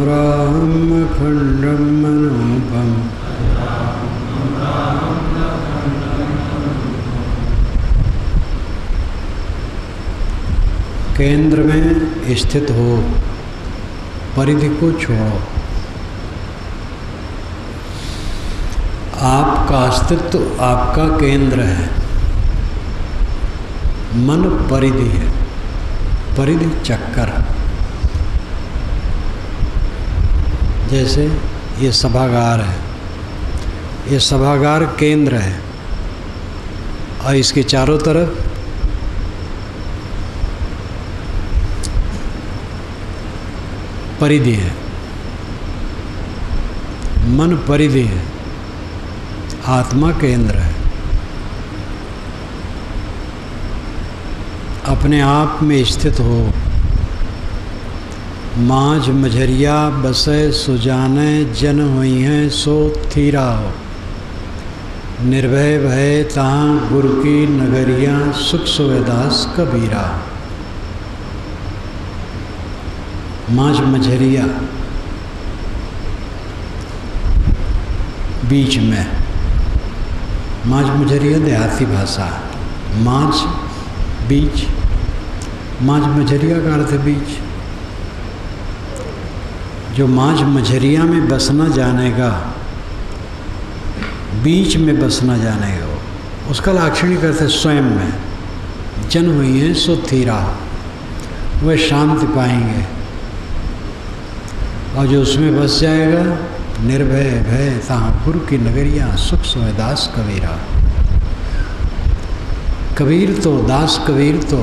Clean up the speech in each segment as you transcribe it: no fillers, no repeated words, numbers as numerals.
रामखण्डं मनोपम केंद्र में स्थित हो, परिधि को छोड़ो। आपका अस्तित्व आपका केंद्र है, मन परिधि है, परिधि चक्कर। जैसे ये सभागार है, ये सभागार केंद्र है और इसके चारों तरफ परिधि है, मन परिधि है, आत्मा केंद्र है। अपने आप में स्थित हो। माँझ मझरिया बसे सुजाने जन हुई हैं सो थीरा हो। निर्भय भय तहाँ गुरु की नगरिया सुख सुवेदास कबीरा। माँझ मझरिया बीच में, माँझ मझरिया देहाती भाषा। माँझ बीच, माँझ मझरिया का अर्थ है बीच। जो माँझ मझरिया में बसना जानेगा, बीच में बसना जानेगा, उसका लाक्षणिक अर्थ है स्वयं में। जन हुई है सो थीरा, वह शांति पाएंगे। और जो उसमें बस जाएगा, निर्भय भय तहाँ गुरु की नगरिया सुख सुवेदास कबीरा। कबीर तो, दास कबीर तो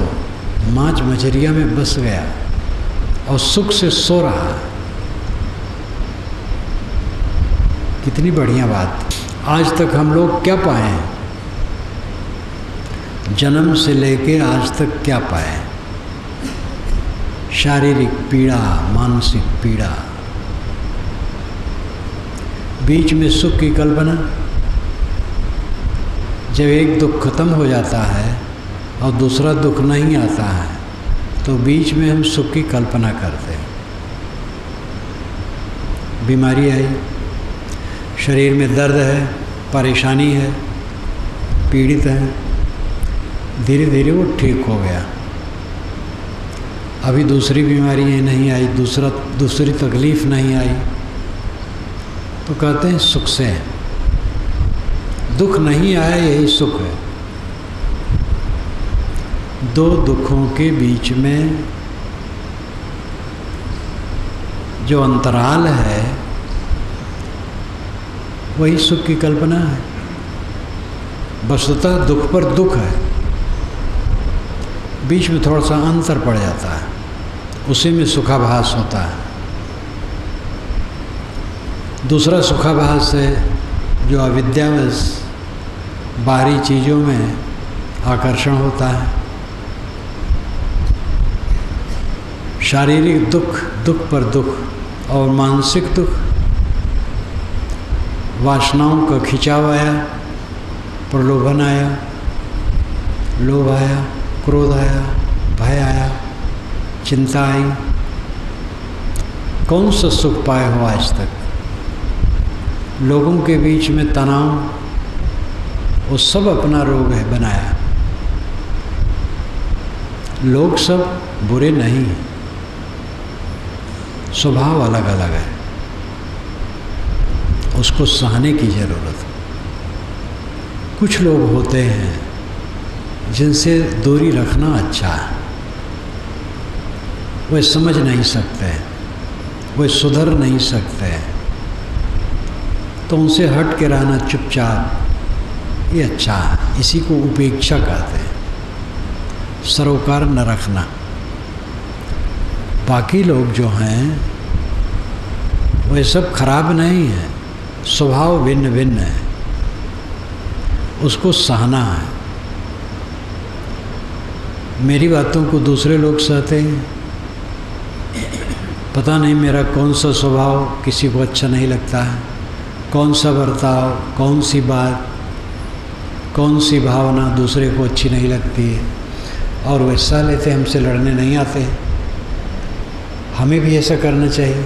माँझ मझरिया में बस गया और सुख से सो रहा। कितनी बढ़िया बात। आज तक हम लोग क्या पाए हैं? जन्म से लेके आज तक क्या पाए? शारीरिक पीड़ा, मानसिक पीड़ा, बीच में सुख की कल्पना। जब एक दुख खत्म हो जाता है और दूसरा दुख नहीं आता है, तो बीच में हम सुख की कल्पना करते हैं। बीमारी आई, शरीर में दर्द है, परेशानी है, पीड़ित है, धीरे धीरे वो ठीक हो गया। अभी दूसरी बीमारी नहीं आई, दूसरी तकलीफ नहीं आई, तो कहते हैं सुख से है। दुख नहीं आया, यही सुख है। दो दुखों के बीच में जो अंतराल है, वही सुख की कल्पना है। वस्तुतः दुख पर दुख है, बीच में थोड़ा सा अंतर पड़ जाता है, उसी में सुखाभास होता है। दूसरा सुखाभास है जो अविद्यावश बाहरी चीज़ों में आकर्षण होता है। शारीरिक दुख, दुख पर दुख, और मानसिक दुख, वासनाओं का खिंचाव आया, प्रलोभन आया, लोभ आया, क्रोध आया, भय आया, चिंता आई। कौन सा सुख पाए हो आज तक? लोगों के बीच में तनाव, वो सब अपना रोग है बनाया। लोग सब बुरे नहीं हैं, स्वभाव अलग अलग है, उसको सहने की ज़रूरत है। कुछ लोग होते हैं जिनसे दूरी रखना अच्छा है। वे समझ नहीं सकते, वे सुधर नहीं सकते, तो उनसे हट के रहना चुपचाप, ये अच्छा है। इसी को उपेक्षा कहते हैं, सरोकार न रखना। बाकी लोग जो हैं वे सब खराब नहीं हैं, स्वभाव भिन्न भिन्न है, उसको सहना है। मेरी बातों को दूसरे लोग सहते हैं, पता नहीं मेरा कौन सा स्वभाव किसी को अच्छा नहीं लगता है, कौन सा बर्ताव, कौन सी बात, कौन सी भावना दूसरे को अच्छी नहीं लगती है, और वैसा लेते हमसे लड़ने नहीं आते। हमें भी ऐसा करना चाहिए।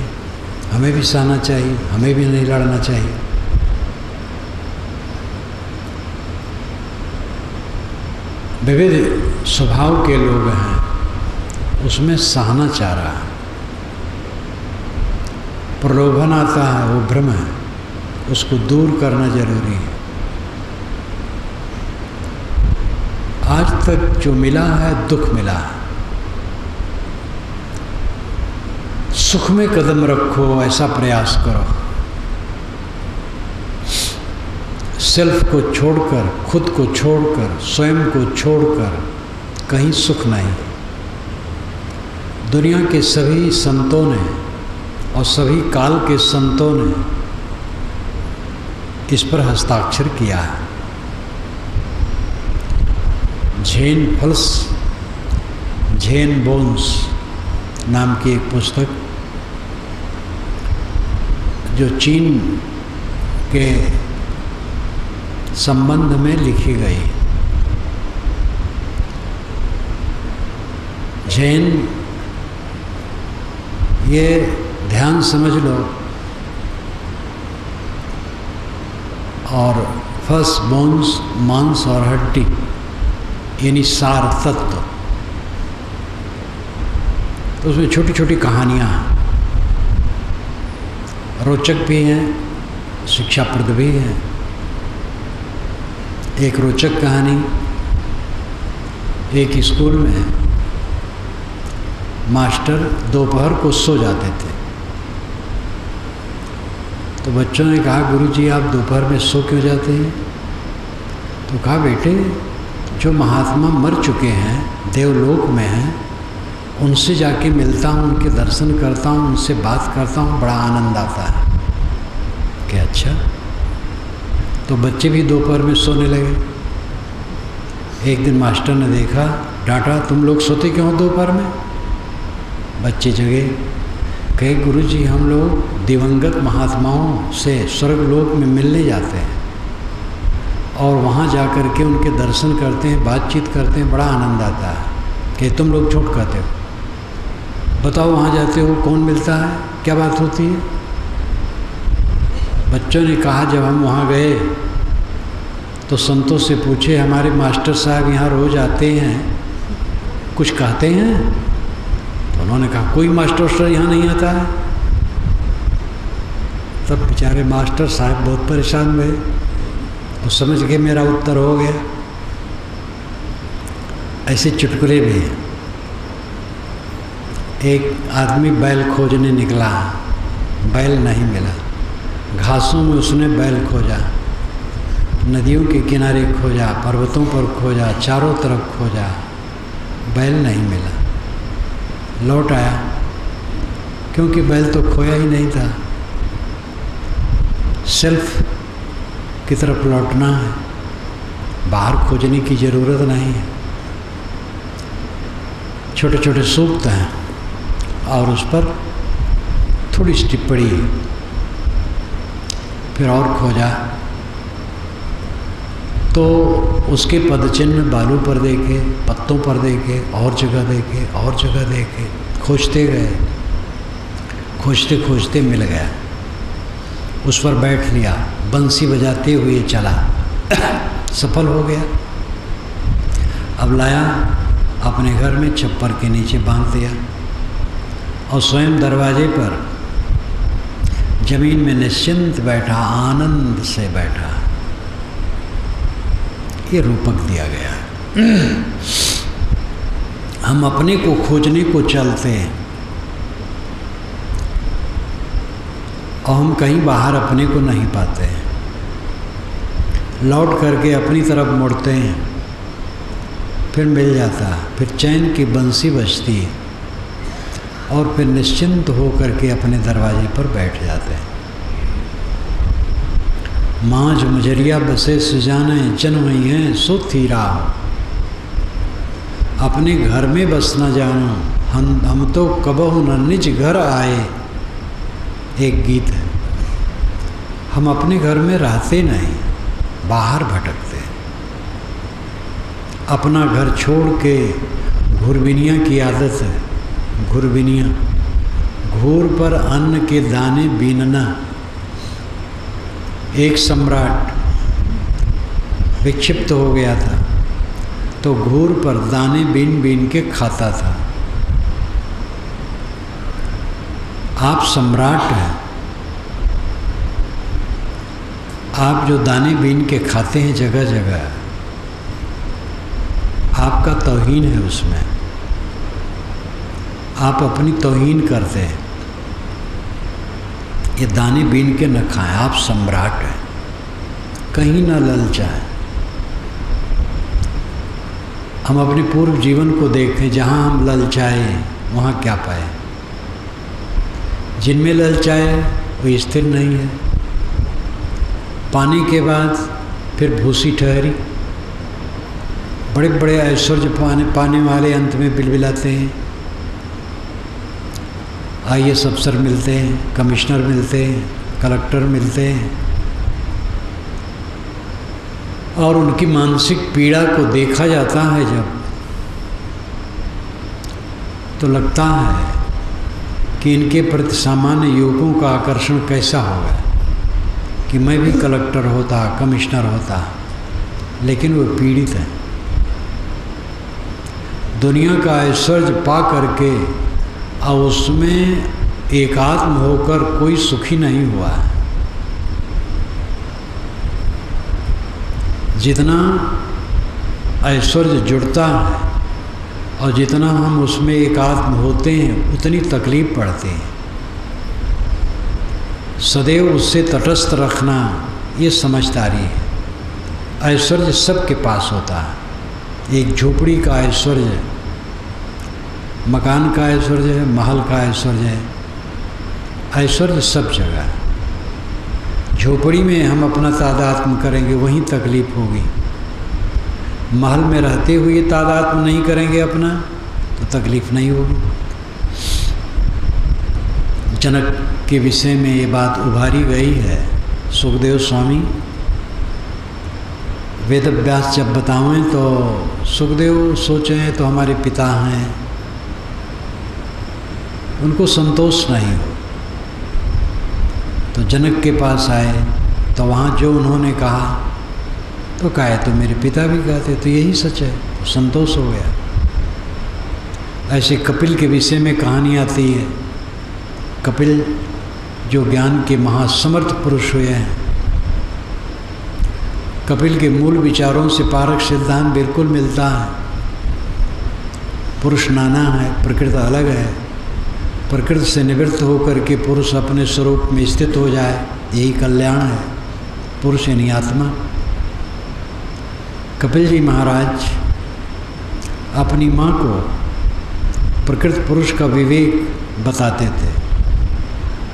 हमें भी सहना चाहिए, हमें भी नहीं लड़ना चाहिए। विविध स्वभाव के लोग हैं, उसमें सहना चाह रहा है। प्रलोभन आता है, वो भ्रम है, उसको दूर करना जरूरी है। आज तक जो मिला है दुख मिला है। सुख में कदम रखो, ऐसा प्रयास करो। सेल्फ को छोड़कर, खुद को छोड़कर, स्वयं को छोड़कर कहीं सुख नहीं। दुनिया के सभी संतों ने और सभी काल के संतों ने इस पर हस्ताक्षर किया है। झेन फल्स, झेन बोन्स नाम की एक पुस्तक जो चीन के संबंध में लिखी गई। झेन, ये ध्यान समझ लो, और फर्स्ट बोन्स मांस और हड्डी, यानी सार तत्व। तो उसमें छोटी छोटी कहानियाँ हैं, रोचक भी हैं, शिक्षाप्रद भी हैं। एक रोचक कहानी, एक स्कूल में मास्टर दोपहर को सो जाते थे। तो बच्चों ने कहा, गुरुजी आप दोपहर में सो क्यों जाते हैं? तो कहा, बेटे जो महात्मा मर चुके हैं, देवलोक में हैं, उनसे जाके मिलता हूँ, उनके दर्शन करता हूँ, उनसे बात करता हूँ, बड़ा आनंद आता है। क्या अच्छा? तो बच्चे भी दोपहर में सोने लगे। एक दिन मास्टर ने देखा, डांटा, तुम लोग सोते क्यों हो दोपहर में? बच्चे जगे, कहे, गुरुजी हम लोग दिवंगत महात्माओं से स्वर्गलोक में मिलने जाते हैं और वहाँ जाकर के उनके दर्शन करते हैं, बातचीत करते हैं, बड़ा आनंद आता है। कि तुम लोग झूठ कहते हो, बताओ वहाँ जाते हो कौन मिलता है, क्या बात होती है? बच्चों ने कहा, जब हम वहाँ गए तो संतों से पूछे, हमारे मास्टर साहब यहाँ रोज़ आते हैं, कुछ कहते हैं? तो उन्होंने कहा, कोई मास्टर यहाँ नहीं आता है। तब बेचारे मास्टर साहब बहुत परेशान हुए, तो समझ गए मेरा उत्तर हो गया। ऐसे चुटकुले भी हैं। एक आदमी बैल खोजने निकला, बैल नहीं मिला। घासों में उसने बैल खोजा, नदियों के किनारे खोजा, पर्वतों पर खोजा, चारों तरफ खोजा, बैल नहीं मिला। लौट आया, क्योंकि बैल तो खोया ही नहीं था। सेल्फ की तरफ लौटना है, बाहर खोजने की ज़रूरत नहीं है। छोटे छोटे सूक्त हैं और उस पर थोड़ी सी टिप्पणी है। फिर और खोजा तो उसके पदचिन्ह बालू पर देखे, पत्तों पर देखे, और जगह देखे, और जगह देखे, खोजते गए। खोजते खोजते मिल गया, उस पर बैठ लिया, बंसी बजाते हुए चला, सफल हो गया। अब लाया, अपने घर में छप्पर के नीचे बांध दिया और स्वयं दरवाजे पर जमीन में निश्चिंत बैठा, आनंद से बैठा। ये रूपक दिया गया। हम अपने को खोजने को चलते हैं और हम कहीं बाहर अपने को नहीं पाते हैं। लौट करके अपनी तरफ मुड़ते हैं, फिर मिल जाता है, फिर चैन की बंसी बजती है और फिर निश्चिंत हो करके अपने दरवाजे पर बैठ जाते हैं। माँझ मुजरिया बसे सुजाने जन वही हैं सो थीरा। अपने घर में बस न जानो, हम तो कबहु न निज घर आए। एक गीत है। हम अपने घर में रहते नहीं, बाहर भटकते हैं। अपना घर छोड़ के घुरबिनिया की आदत है। घुरबिनिया, घूर पर अन्न के दाने बीनना। एक सम्राट विक्षिप्त हो गया था तो घूर पर दाने बीन बीन के खाता था। आप सम्राट हैं, आप जो दाने बीन के खाते हैं जगह जगह, आपका तौहीन है उसमें, आप अपनी तौहीन करते हैं। ये दाने बीन के न खाएं, आप सम्राट हैं, कहीं न ललचाएं। हम अपने पूर्व जीवन को देखें, जहाँ हम ललचाए वहाँ क्या पाए। जिनमें ललचाए वो स्थिर नहीं है, पाने के बाद फिर भूसी ठहरी। बड़े बड़े ऐश्वर्य पाने वाले अंत में बिलबिलाते हैं। IAS अफसर मिलते हैं, कमिश्नर मिलते हैं, कलेक्टर मिलते हैं, और उनकी मानसिक पीड़ा को देखा जाता है जब, तो लगता है कि इनके प्रति सामान्य युवकों का आकर्षण कैसा होगा कि मैं भी कलेक्टर होता, कमिश्नर होता। लेकिन वो पीड़ित हैं। दुनिया का ऐश्वर्य पा करके और उसमें एकात्म होकर कोई सुखी नहीं हुआ है। जितना ऐश्वर्य जुड़ता है और जितना हम उसमें एकात्म होते हैं उतनी तकलीफ पड़ती है। सदैव उससे तटस्थ रखना ये समझदारी है। ऐश्वर्य सबके पास होता है। एक झोपड़ी का ऐश्वर्य, मकान का ऐश्वर्य है, महल का ऐश्वर्य है, ऐश्वर्य सब जगह है। झोपड़ी में हम अपना तादात्म्य करेंगे वहीं तकलीफ होगी। महल में रहते हुए तादात्म्य नहीं करेंगे अपना तो तकलीफ नहीं होगी। जनक के विषय में ये बात उभारी गई है। सुखदेव स्वामी वेद व्यास जब बतावें तो सुखदेव सोचें तो हमारे पिता हैं, उनको संतोष नहीं हो तो जनक के पास आए तो वहाँ जो उन्होंने कहा तो कहा तो मेरे पिता भी कहते तो यही सच है, तो संतोष हो गया। ऐसे कपिल के विषय में कहानी आती है। कपिल जो ज्ञान के महासमर्थ पुरुष हुए हैं, कपिल के मूल विचारों से पारक सिद्धांत बिल्कुल मिलता है। पुरुष नाना है, प्रकृति अलग है। प्रकृति से निवृत्त होकर के पुरुष अपने स्वरूप में स्थित हो जाए, यही कल्याण है। पुरुष यानी आत्मा। कपिल जी महाराज अपनी माँ को प्रकृति पुरुष का विवेक बताते थे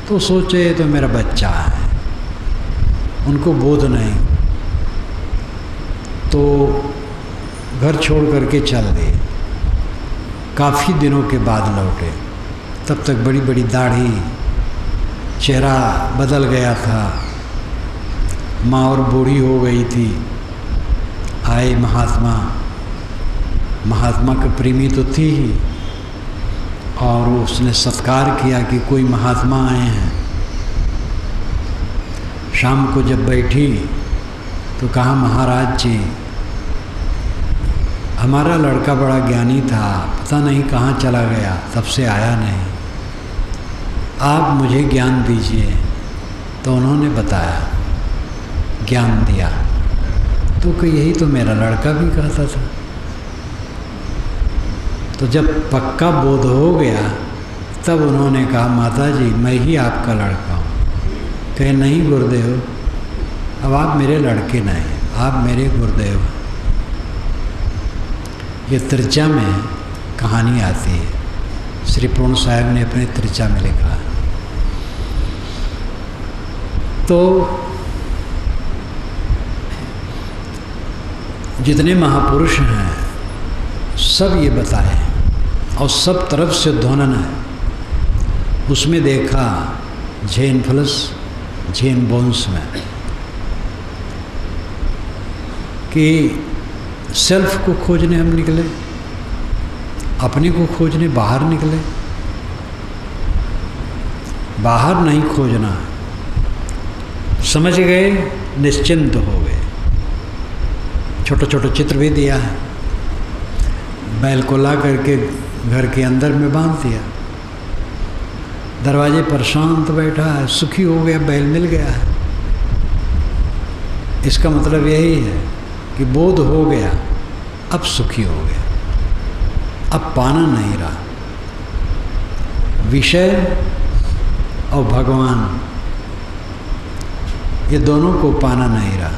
तो सोचे तो मेरा बच्चा है, उनको बोध नहीं, तो घर छोड़ करके चल गए। काफ़ी दिनों के बाद लौटे, तब तक बड़ी बड़ी दाढ़ी, चेहरा बदल गया था, माँ और बूढ़ी हो गई थी। आए महात्मा, महात्मा का प्रेमी तो थी ही, और उसने सत्कार किया कि कोई महात्मा आए हैं। शाम को जब बैठी तो कहा महाराज जी हमारा लड़का बड़ा ज्ञानी था, पता नहीं कहाँ चला गया, तब से आया नहीं, आप मुझे ज्ञान दीजिए। तो उन्होंने बताया, ज्ञान दिया। तो कि यही तो मेरा लड़का भी कहता था। तो जब पक्का बोध हो गया तब उन्होंने कहा माता जी मैं ही आपका लड़का हूँ। कहे नहीं गुरुदेव, अब आप मेरे लड़के नहीं, आप मेरे गुरुदेव। ये त्रिचा में कहानी आती है, श्री पूर्ण साहब ने अपने त्रिचा में लिखा। तो जितने महापुरुष हैं सब ये बताए और सब तरफ से ध्वनन है। उसमें देखा झेन फलस झेन बोन्स में कि सेल्फ को खोजने हम निकले, अपने को खोजने बाहर निकले। बाहर नहीं खोजना, समझ गए, निश्चिंत हो गए। छोटे छोटे चित्र भी दिया है, बैल को ला करके घर के अंदर में बांध दिया, दरवाजे पर शांत बैठा है, सुखी हो गया, बैल मिल गया है। इसका मतलब यही है कि बोध हो गया, अब सुखी हो गया, अब पाना नहीं रहा। विषय और भगवान ये दोनों को पाना नहीं रहा।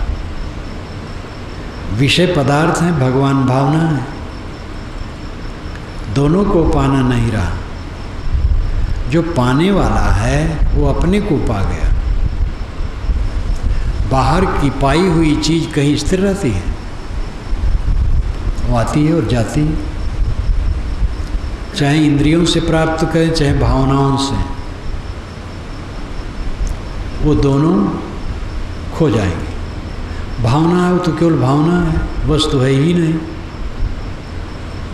विषय पदार्थ हैं, भगवान भावना है, दोनों को पाना नहीं रहा। जो पाने वाला है वो अपने को पा गया। बाहर की पाई हुई चीज़ कहीं स्थिर रहती है, वो आती है और जाती है, चाहे इंद्रियों से प्राप्त करें चाहे भावनाओं से, वो दोनों खो जाएंगे। भावना है तो केवल भावना है, वस्तु है ही नहीं।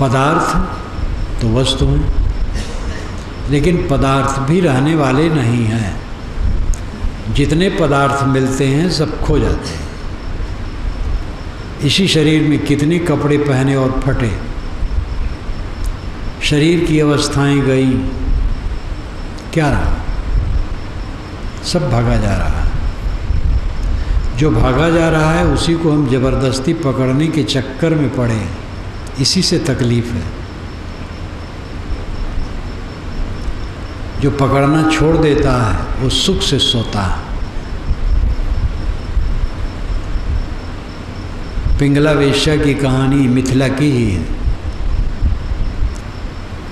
पदार्थ तो वस्तु है, लेकिन पदार्थ भी रहने वाले नहीं हैं। जितने पदार्थ मिलते हैं सब खो जाते हैं। इसी शरीर में कितने कपड़े पहने और फटे, शरीर की अवस्थाएं गई, क्या रहा? सब भागा जा रहा है। जो भागा जा रहा है उसी को हम जबरदस्ती पकड़ने के चक्कर में पड़े, इसी से तकलीफ है। जो पकड़ना छोड़ देता है वो सुख से सोता है। पिंगला वेश्या की कहानी मिथिला की ही है।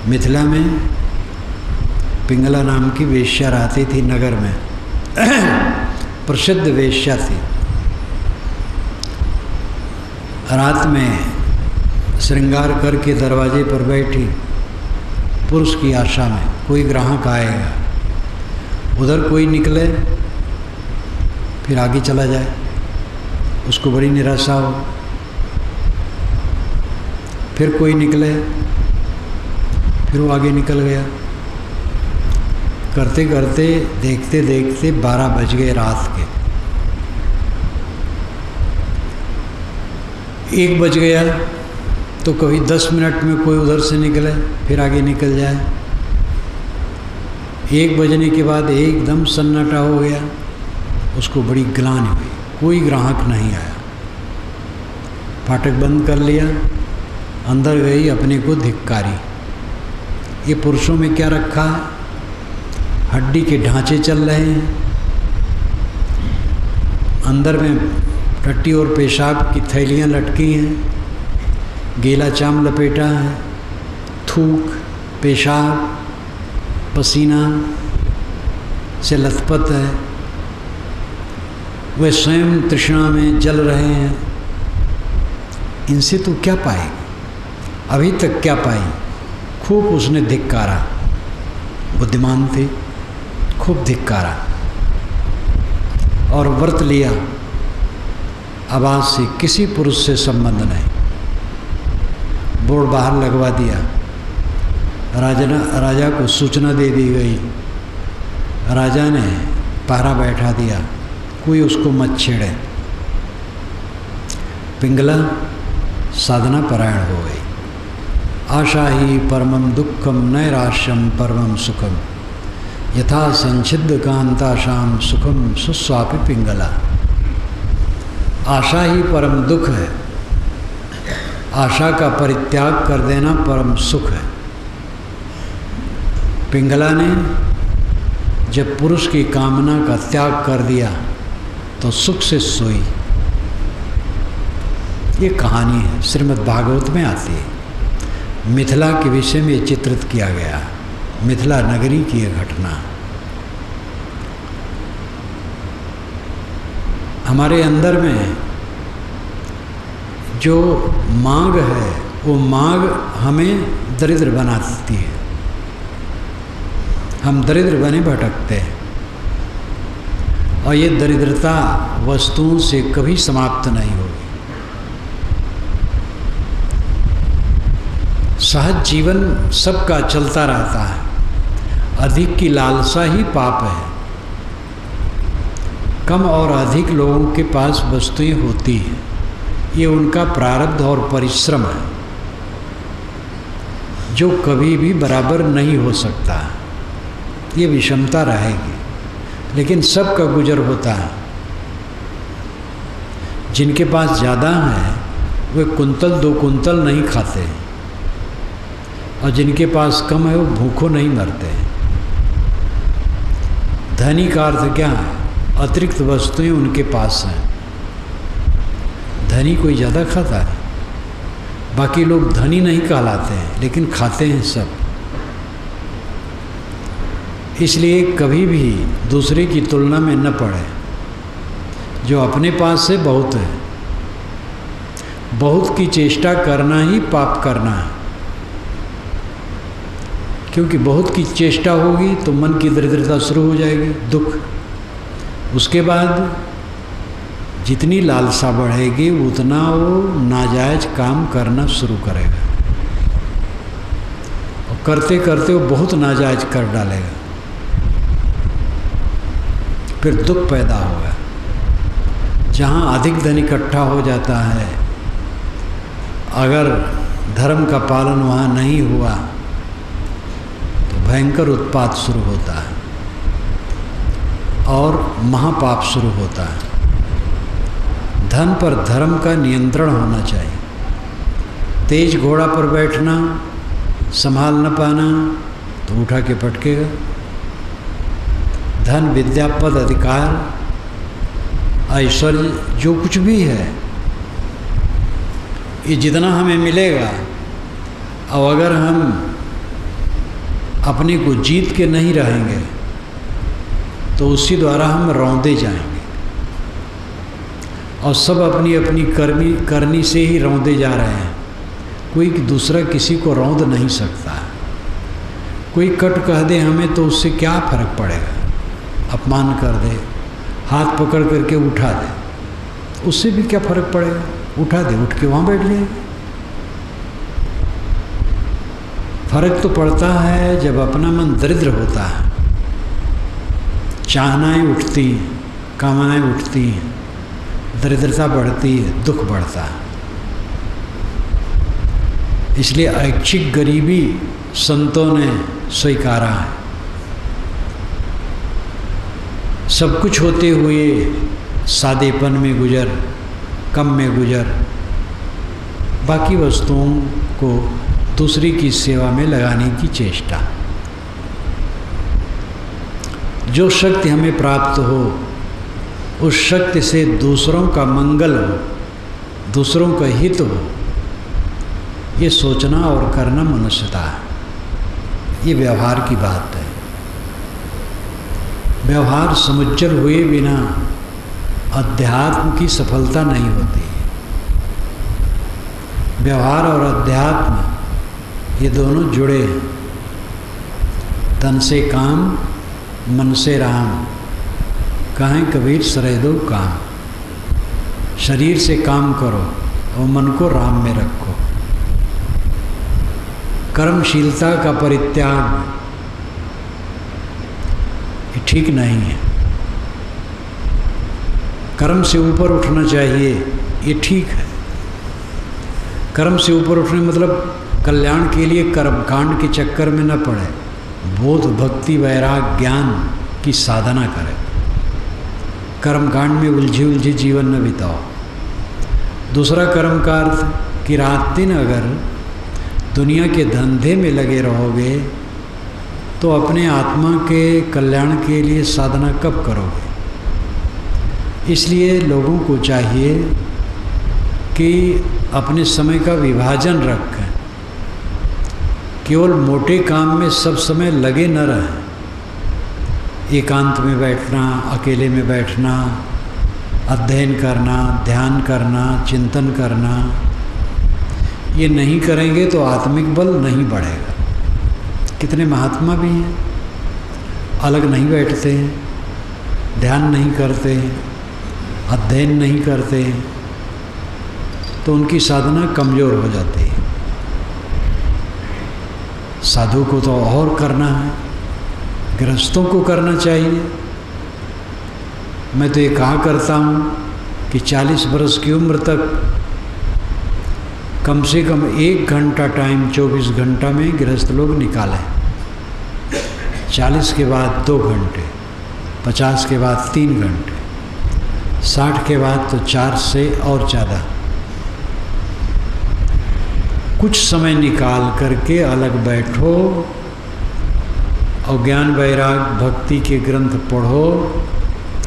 मिथिला में पिंगला नाम की वेश्या रहती थी नगर में, प्रसिद्ध वेश्या थी। रात में श्रृंगार करके दरवाजे पर बैठी, पुरुष की आशा में कोई ग्राहक आएगा, उधर कोई निकले फिर आगे चला जाए, उसको बड़ी निराशा हो। फिर कोई निकले, फिर वो आगे निकल गया। करते करते देखते देखते 12 बज गए रात के। 1 बज गया तो कभी 10 मिनट में कोई उधर से निकले फिर आगे निकल जाए। 1 बजने के बाद एकदम सन्नाटा हो गया। उसको बड़ी ग्लानि हुई, कोई ग्राहक नहीं आया। फाटक बंद कर लिया, अंदर गई, अपने को धिक्कारी। ये पुरुषों में क्या रखा है? हड्डी के ढांचे चल रहे हैं, अंदर में टट्टी और पेशाब की थैलियाँ लटकी हैं, गीला चाम लपेटा है, थूक, पेशाब, पसीना से लथपथ है। वे स्वयं तृष्णा में जल रहे हैं। इनसे तो क्या पाएगी? अभी तक क्या पाई? खूब उसने धिक्कारा, बुद्धिमान थे, खूब धिक्कारा और व्रत लिया। अब आज से किसी पुरुष से संबंध नहीं। बोर्ड बाहर लगवा दिया। राजा को सूचना दे दी गई। राजा ने पहरा बैठा दिया, कोई उसको मत छेड़े। पिंगला साधना परायण हो गई। आशा ही परमम दुखम नैराश्यम परमम सुखम, यथा संचिद्ध कांताशाम सुखम सुस्वापि पिंगला। आशा ही परम दुख है। आशा का परित्याग कर देना परम सुख है। पिंगला ने जब पुरुष की कामना का त्याग कर दिया तो सुख से सोई। ये कहानी है, श्रीमद् भागवत में आती है। मिथिला के विषय में चित्रित किया गया, मिथिला नगरी की यह घटना। हमारे अंदर में जो मांग है वो मांग हमें दरिद्र बनाती है। हम दरिद्र बने भटकते हैं और ये दरिद्रता वस्तुओं से कभी समाप्त नहीं होगी। सहज जीवन सबका चलता रहता है। अधिक की लालसा ही पाप है। कम और अधिक लोगों के पास वस्तुएं होती हैं, ये उनका प्रारब्ध और परिश्रम है जो कभी भी बराबर नहीं हो सकता। ये विषमता रहेगी, लेकिन सबका गुजर होता है। जिनके पास ज़्यादा है वे कुंतल 2 कुंतल नहीं खाते, और जिनके पास कम है वो भूखों नहीं मरते। धनी का अर्थ क्या है? अतिरिक्त वस्तुएं उनके पास हैं। धनी कोई ज़्यादा खाता है, बाकी लोग धनी नहीं कहलाते हैं, लेकिन खाते हैं सब। इसलिए कभी भी दूसरे की तुलना में न पड़े। जो अपने पास से बहुत है, बहुत की चेष्टा करना ही पाप करना है। क्योंकि बहुत की चेष्टा होगी तो मन की दरिद्रता शुरू हो जाएगी, दुख। उसके बाद जितनी लालसा बढ़ेगी उतना वो नाजायज काम करना शुरू करेगा, और करते करते वो बहुत नाजायज कर डालेगा, फिर दुख पैदा होगा। जहाँ अधिक धन इकट्ठा हो जाता है, अगर धर्म का पालन वहाँ नहीं हुआ तो भयंकर उत्पात शुरू होता है और महापाप शुरू होता है। धन पर धर्म का नियंत्रण होना चाहिए। तेज घोड़ा पर बैठना, संभाल न पाना तो उठा के पटकेगा। धन, विद्या, पद, अधिकार, ऐश्वर्य, जो कुछ भी है, ये जितना हमें मिलेगा, और अगर हम अपने को जीत के नहीं रहेंगे तो उसी द्वारा हम रौंदे जाएंगे, और सब अपनी अपनी करनी से ही रौंदे जा रहे हैं। कोई दूसरा किसी को रौंद नहीं सकता। कोई कट कह दे हमें तो उससे क्या फर्क पड़ेगा? अपमान कर दे, हाथ पकड़ करके उठा दे, उससे भी क्या फर्क पड़ेगा? उठा दे, उठ के वहाँ बैठ जाए। फर्क तो पड़ता है जब अपना मन दरिद्र होता है, चाहनाएं उठती हैं, कामनाएं उठती हैं, दरिद्रता बढ़ती है, दुख बढ़ता है। इसलिए ऐच्छिक गरीबी संतों ने स्वीकारा है। सब कुछ होते हुए सादेपन में गुजर, कम में गुजर, बाकी वस्तुओं को दूसरी की सेवा में लगाने की चेष्टा। जो शक्ति हमें प्राप्त हो उस शक्ति से दूसरों का मंगल हो, दूसरों का हित हो, ये सोचना और करना मनुष्यता है। ये व्यवहार की बात है। व्यवहार समुज्जल हुए बिना अध्यात्म की सफलता नहीं होती। व्यवहार और अध्यात्म ये दोनों जुड़े हैं। तन से काम, मन से राम, कहें कबीर सरे दो काम। शरीर से काम करो और मन को राम में रखो। कर्मशीलता का परित्याग ये ठीक नहीं है। कर्म से ऊपर उठना चाहिए, ये ठीक है। कर्म से ऊपर उठने मतलब कल्याण के लिए कर्मकांड के चक्कर में न पड़े, बोध, भक्ति, वैराग, ज्ञान की साधना करें। कर्मकांड में उलझे उलझे जीवन न बिताओ। दूसरा कर्म का अर्थ कि रात दिन अगर दुनिया के धंधे में लगे रहोगे तो अपने आत्मा के कल्याण के लिए साधना कब करोगे? इसलिए लोगों को चाहिए कि अपने समय का विभाजन रखें। केवल मोटे काम में सब समय लगे न रहें। एकांत में बैठना, अकेले में बैठना, अध्ययन करना, ध्यान करना, चिंतन करना, ये नहीं करेंगे तो आत्मिक बल नहीं बढ़ेगा। कितने महात्मा भी हैं, अलग नहीं बैठते हैं, ध्यान नहीं करते, अध्ययन नहीं करते, तो उनकी साधना कमज़ोर हो जाती है। साधु को तो और करना है, गृहस्थों को करना चाहिए। मैं तो ये कहा करता हूँ कि 40 वर्ष की उम्र तक कम से कम 1 घंटा टाइम 24 घंटा में गृहस्थ लोग निकालें। 40 के बाद 2 घंटे, 50 के बाद 3 घंटे, 60 के बाद तो 4 से और ज़्यादा। कुछ समय निकाल करके अलग बैठो और ज्ञान वैराग भक्ति के ग्रंथ पढ़ो,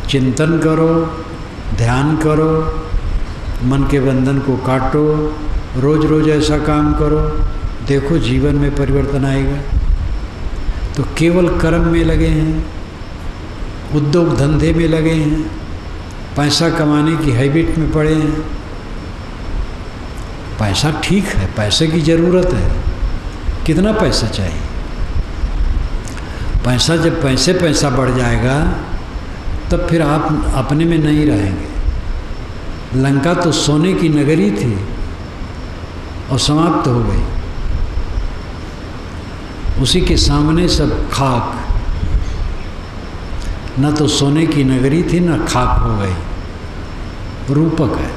चिंतन करो, ध्यान करो, मन के बंधन को काटो, रोज रोज ऐसा काम करो, देखो जीवन में परिवर्तन आएगा। तो केवल कर्म में लगे हैं, उद्योग धंधे में लगे हैं, पैसा कमाने की हैबिट में पड़े हैं। पैसा ठीक है, पैसे की ज़रूरत है, कितना पैसा चाहिए? पैसा जब पैसा बढ़ जाएगा तब फिर आप अपने में नहीं रहेंगे। लंका तो सोने की नगरी थी और समाप्त हो गई, उसी के सामने सब खाक। न तो सोने की नगरी थी न खाक हो गई। रूपक है,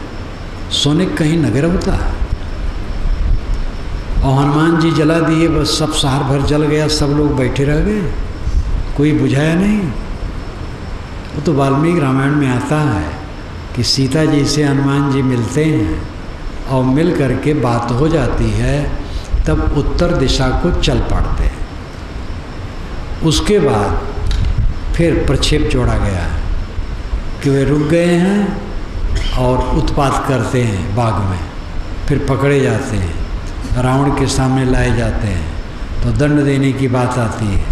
सोने कहीं नगर होता है। और हनुमान जी जला दिए, बस सब शहर भर जल गया, सब लोग बैठे रह गए, कोई बुझाया नहीं। वो तो वाल्मीकि रामायण में आता है कि सीता जी से हनुमान जी मिलते हैं और मिल करके बात हो जाती है, तब उत्तर दिशा को चल पड़ते हैं। उसके बाद फिर प्रक्षेप जोड़ा गया कि वे रुक गए हैं और उत्पात करते हैं बाग में, फिर पकड़े जाते हैं, रावण के सामने लाए जाते हैं, तो दंड देने की बात आती है,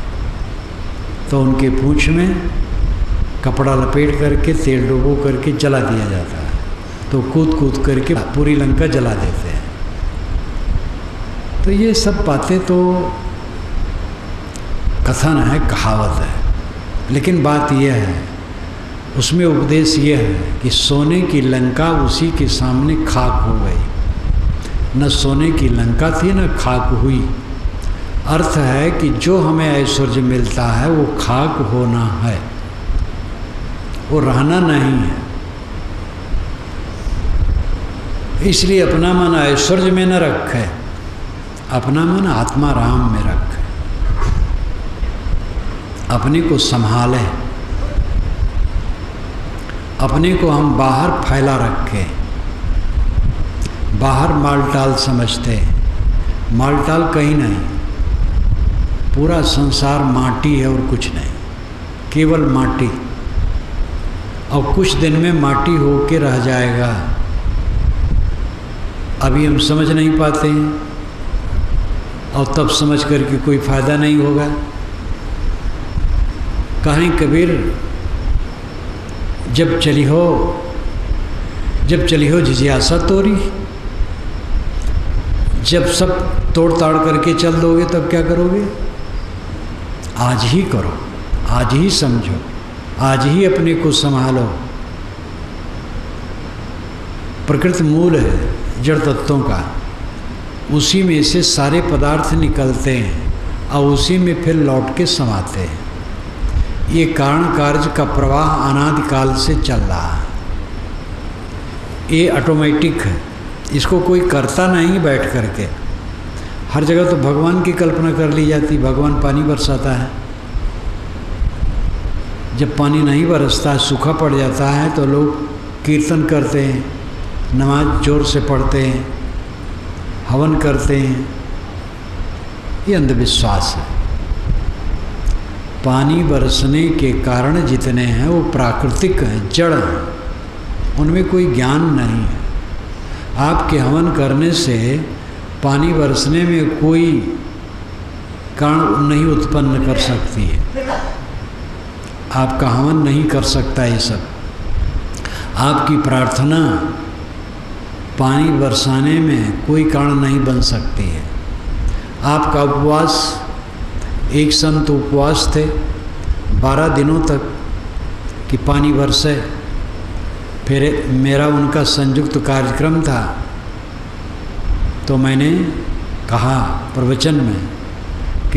तो उनके पूंछ में कपड़ा लपेट करके तेल डुबो करके जला दिया जाता है, तो कूद कूद करके पूरी लंका जला देते हैं। तो ये सब बातें तो कथन है, कहावत है, लेकिन बात यह है, उसमें उपदेश यह है कि सोने की लंका उसी के सामने खाक हो गई। न सोने की लंका थी न खाक हुई। अर्थ है कि जो हमें ऐश्वर्य मिलता है वो खाक होना है, वो रहना नहीं है। इसलिए अपना मन ऐश्वर्य में न रखे, अपना मन आत्मा राम में रखे, अपने को संभाले, अपने को हम बाहर फैला रखें। बाहर मालटाल समझते हैं, मालटाल कहीं नहीं, पूरा संसार माटी है और कुछ नहीं, केवल माटी, और कुछ दिन में माटी होके रह जाएगा। अभी हम समझ नहीं पाते हैं और तब समझ करके कोई फायदा नहीं होगा। कहीं कबीर जब चली हो जिज्ञासा तोरी, जब सब तोड़ ताड़ करके चल दोगे तब क्या करोगे? आज ही करो, आज ही समझो, आज ही अपने को संभालो। प्रकृति मूल है जड़ तत्वों का, उसी में से सारे पदार्थ निकलते हैं और उसी में फिर लौट के समाते हैं। ये कारण कार्य का प्रवाह अनादिकाल से चल रहा है, ये ऑटोमेटिक है, इसको कोई करता नहीं बैठ करके। हर जगह तो भगवान की कल्पना कर ली जाती, भगवान पानी बरसाता है, जब पानी नहीं बरसता है, सूखा पड़ जाता है, तो लोग कीर्तन करते हैं, नमाज जोर से पढ़ते हैं, हवन करते हैं। ये अंधविश्वास है। पानी बरसने के कारण जितने हैं वो प्राकृतिक हैं, जड़ हैं, उनमें कोई ज्ञान नहीं है। आपके हवन करने से पानी बरसने में कोई कारण नहीं उत्पन्न कर सकती है, आपका हवन नहीं कर सकता ये सब। आपकी प्रार्थना पानी बरसाने में कोई कारण नहीं बन सकती है। आपका उपवास, एक संत उपवास थे 12 दिनों तक कि पानी बरसे, फिर मेरा उनका संयुक्त कार्यक्रम था, तो मैंने कहा प्रवचन में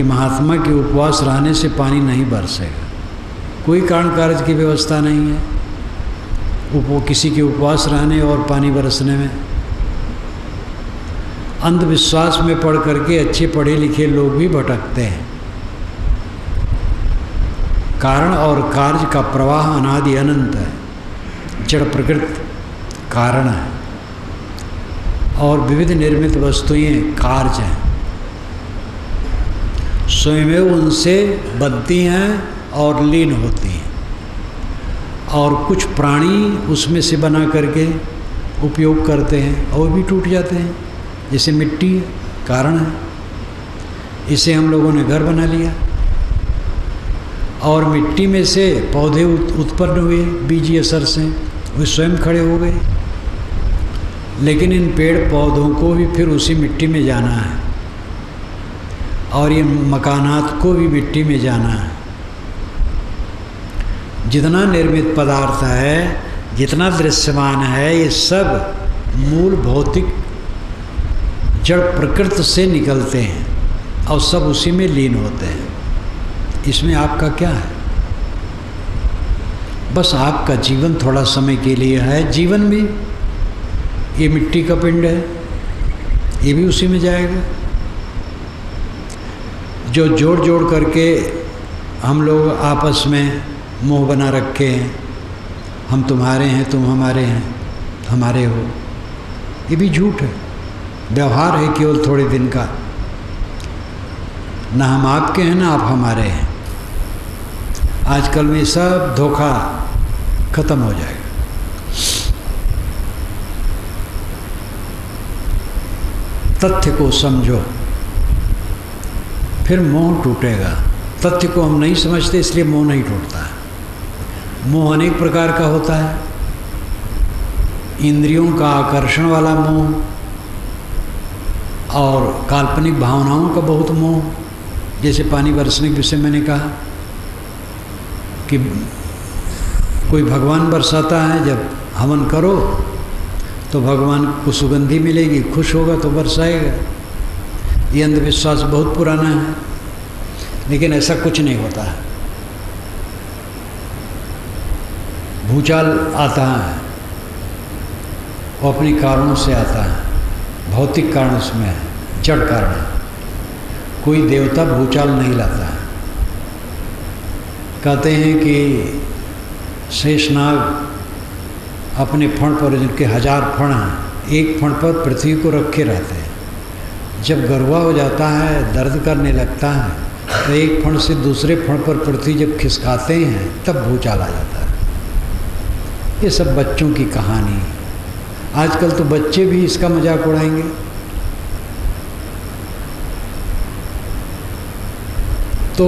कि महात्मा के उपवास रहने से पानी नहीं बरसेगा। कोई कारण कार्य की व्यवस्था नहीं है किसी के उपवास रहने और पानी बरसने में। अंधविश्वास में पढ़ करके अच्छे पढ़े लिखे लोग भी भटकते हैं। कारण और कार्य का प्रवाह अनादि अनंत है। जड़ प्रकृति कारण है और विविध निर्मित वस्तुएं कार्य हैं। स्वयं उनसे बनती हैं और लीन होती हैं, और कुछ प्राणी उसमें से बना करके उपयोग करते हैं और भी टूट जाते हैं। जैसे मिट्टी कारण है, इसे हम लोगों ने घर बना लिया और मिट्टी में से पौधे उत्पन्न हुए बीज असर से, वे स्वयं खड़े हो गए। लेकिन इन पेड़ पौधों को भी फिर उसी मिट्टी में जाना है और ये मकानात को भी मिट्टी में जाना है। जितना निर्मित पदार्थ है, जितना दृश्यमान है, ये सब मूल भौतिक जड़ प्रकृति से निकलते हैं और सब उसी में लीन होते हैं। इसमें आपका क्या है? बस आपका जीवन थोड़ा समय के लिए है। जीवन भी ये मिट्टी का पिंड है, ये भी उसी में जाएगा। जो जोड़ जोड़ करके हम लोग आपस में मोह बना रखे हैं, हम तुम्हारे हैं, तुम हमारे हैं, हमारे हो, ये भी झूठ है। व्यवहार है केवल थोड़े दिन का। ना हम आपके हैं, ना आप हमारे हैं। आजकल में सब धोखा खत्म हो जाएगा। तथ्य को समझो, फिर मोह टूटेगा। तथ्य को हम नहीं समझते, इसलिए मोह नहीं टूटता है। मोह अनेक प्रकार का होता है। इंद्रियों का आकर्षण वाला मोह और काल्पनिक भावनाओं का बहुत मोह। जैसे पानी बरसने के विषय मैंने कहा कि कोई भगवान बरसाता है, जब हवन करो तो भगवान को सुगंधी मिलेगी, खुश होगा तो बरसाएगा। ये अंधविश्वास बहुत पुराना है, लेकिन ऐसा कुछ नहीं होता है। भूचाल आता है, वो अपने कारणों से आता है। भौतिक कारण उसमें है, जड़ कारण है। कोई देवता भूचाल नहीं लाता है। कहते हैं कि शेषनाग अपने फण पर, जिनके 1000 फण हैं, एक फण पर पृथ्वी को रखे रहते हैं। जब गरवा हो जाता है, दर्द करने लगता है, तो एक फण से दूसरे फण पर पृथ्वी जब खिसकाते हैं, तब भूचाल आ जाता है। ये सब बच्चों की कहानी। आजकल तो बच्चे भी इसका मजाक उड़ाएंगे। तो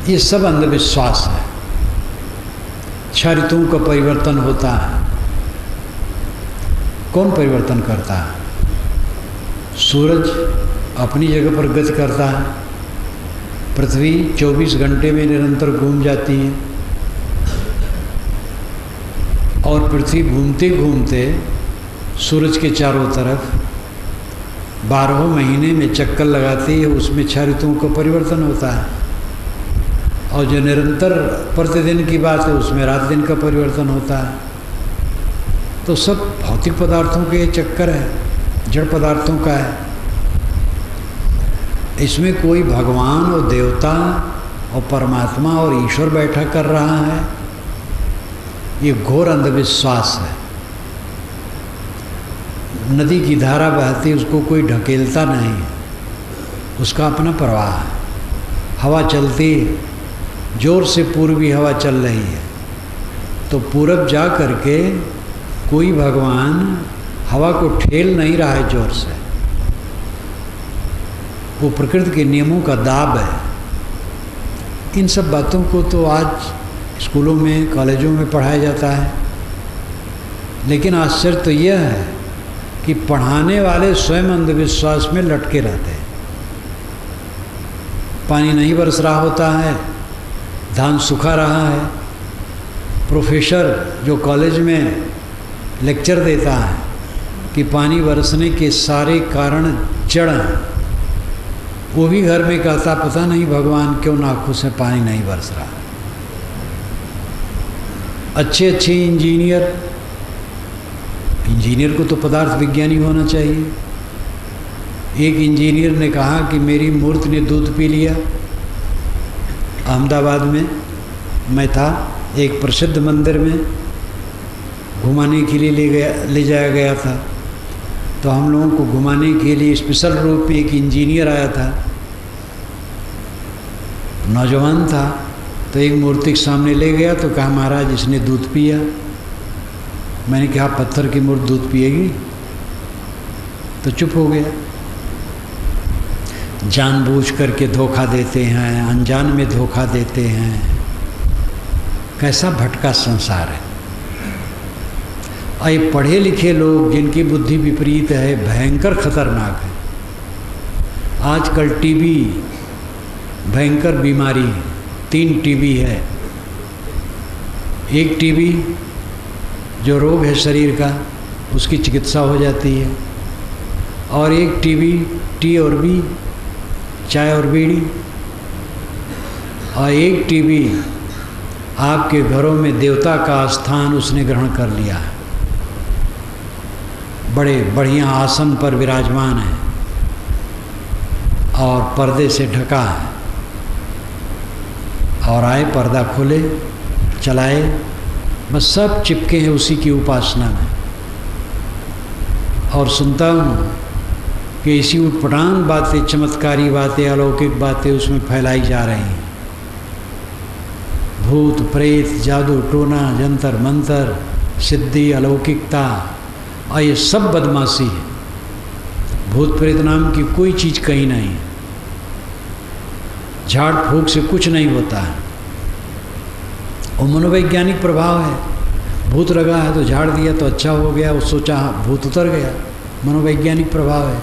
ये सब अंधविश्वास है। 6 ऋतुओं का परिवर्तन होता है। कौन परिवर्तन करता है? सूरज अपनी जगह पर गति करता है। पृथ्वी 24 घंटे में निरंतर घूम जाती है और पृथ्वी घूमते घूमते सूरज के चारों तरफ 12 महीने में चक्कर लगाती है। उसमें 6 ऋतुओं का परिवर्तन होता है। और जो निरंतर प्रतिदिन की बात है, उसमें रात दिन का परिवर्तन होता है। तो सब भौतिक पदार्थों के ये चक्कर है, जड़ पदार्थों का है। इसमें कोई भगवान और देवता और परमात्मा और ईश्वर बैठा कर रहा है, ये घोर अंधविश्वास है। नदी की धारा बहती, उसको कोई ढकेलता नहीं, उसका अपना प्रवाह है। हवा चलती, जोर से पूर्वी हवा चल रही है, तो पूरब जा करके कोई भगवान हवा को ठेल नहीं रहा है जोर से। वो प्रकृति के नियमों का दाब है। इन सब बातों को तो आज स्कूलों में, कॉलेजों में पढ़ाया जाता है। लेकिन आश्चर्य तो यह है कि पढ़ाने वाले स्वयं अंधविश्वास में लटके रहते हैं। पानी नहीं बरस रहा होता है, धान सूखा रहा है। प्रोफेसर जो कॉलेज में लेक्चर देता है कि पानी बरसने के सारे कारण जड़ हैं, वो भी घर में कहता पता नहीं भगवान क्यों नाखून से पानी नहीं बरस रहा। अच्छे अच्छे इंजीनियर को तो पदार्थ विज्ञानी होना चाहिए। एक इंजीनियर ने कहा कि मेरी मूर्ति ने दूध पी लिया। अहमदाबाद में मैं था, एक प्रसिद्ध मंदिर में घुमाने के लिए ले जाया गया था। तो हम लोगों को घुमाने के लिए स्पेशल रूप में एक इंजीनियर आया था, नौजवान था। तो एक मूर्ति के सामने ले गया तो कहा महाराज इसने दूध पिया। मैंने कहा पत्थर की मूर्ति दूध पिएगी? तो चुप हो गया। जानबूझ करके धोखा देते हैं, अनजान में धोखा देते हैं। कैसा भटका संसार है। और ये पढ़े लिखे लोग जिनकी बुद्धि विपरीत है भयंकर खतरनाक है। आजकल टीबी भयंकर बीमारी है। 3 टीबी है। एक टीबी जो रोग है शरीर का, उसकी चिकित्सा हो जाती है। और एक टीबी टी और बी, चाय और बीड़ी। और एक टीबी आपके घरों में देवता का स्थान उसने ग्रहण कर लिया है, बड़े बढ़िया आसन पर विराजमान है और पर्दे से ढका है। और आए पर्दा खोले, चलाए, बस सब चिपके हैं उसी की उपासना में। और सुनता हूँ कि इसी उटपटांग बातें, चमत्कारी बातें, अलौकिक बातें उसमें फैलाई जा रही हैं। भूत प्रेत, जादू टोना, जंतर मंतर, सिद्धि, अलौकिकता, और ये सब बदमाशी है। भूत प्रेत नाम की कोई चीज़ कहीं नहीं है। झाड़ फूक से कुछ नहीं होता है। वो मनोवैज्ञानिक प्रभाव है। भूत लगा है तो झाड़ दिया तो अच्छा हो गया, वो सोचा भूत उतर गया, मनोवैज्ञानिक प्रभाव है।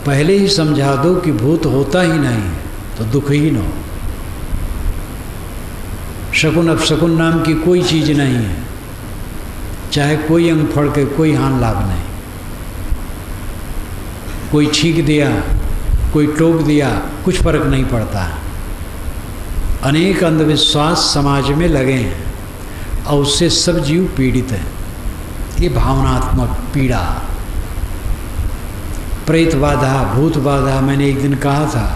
पहले ही समझा दो कि भूत होता ही नहीं है तो दुख ही न हो। शकुन अपशकुन नाम की कोई चीज़ नहीं है। चाहे कोई अंग फड़ के कोई हानि लाभ नहीं। कोई छींक दिया, कोई टोक दिया, कुछ फर्क नहीं पड़ता। अनेक अंधविश्वास समाज में लगे हैं और उससे सब जीव पीड़ित हैं। ये भावनात्मक पीड़ा, प्रेत बाधा, भूत बाधा। मैंने एक दिन कहा था,